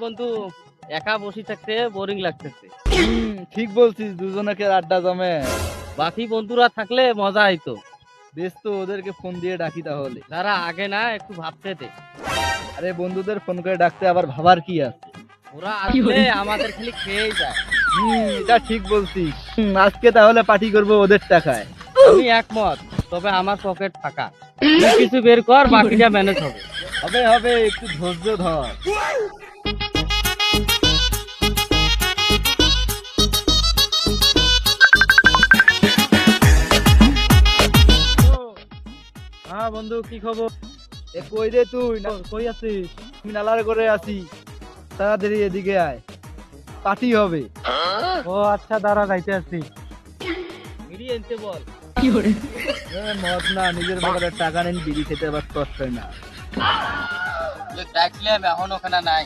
বন্ধু, একা বসে থাকতে বোরিং লাগতেছে। ঠিক বলছিস, দুজনকে আড্ডা জমে। বাকি বন্ধুরা থাকলে মজা হইতো। বেশ তো, ওদেরকে ফোন দিয়ে ডাকি তাহলে। তারা আগে না একটু ভাবতে দে। আরে বন্ধুদের ফোন করে ডাকতে আবার ভাবার কি আছে? ওরা আসলে আমাদের খালি খেয়েই যায়। এটা ঠিক বলছিস। আজকে তাহলে পার্টি করব ওদের টাকায়। আমি একমত, তবে আমার পকেট ফাঁকা। তুই কিছু বের কর, বাকিটা ম্যানেজ হবে। হবে হবে, একটু ধৈর্য ধর। হ্যাঁ বন্ধু, কি খবর? এ কই রে তুই? কই আছিস? আমি নালার করে আছি, তাড়াতাড়ি এদিকে আয়, পার্টি হবে। ও আচ্ছা, দাঁড়া, যাইতে আসছি। বিড়ি এনতে বল। মদ না, নিজের পকেটের টাকা নেন, বিড়ি খেতে আবার কষ্ট হয় না। দেখলাম এখন ওখানে নাই।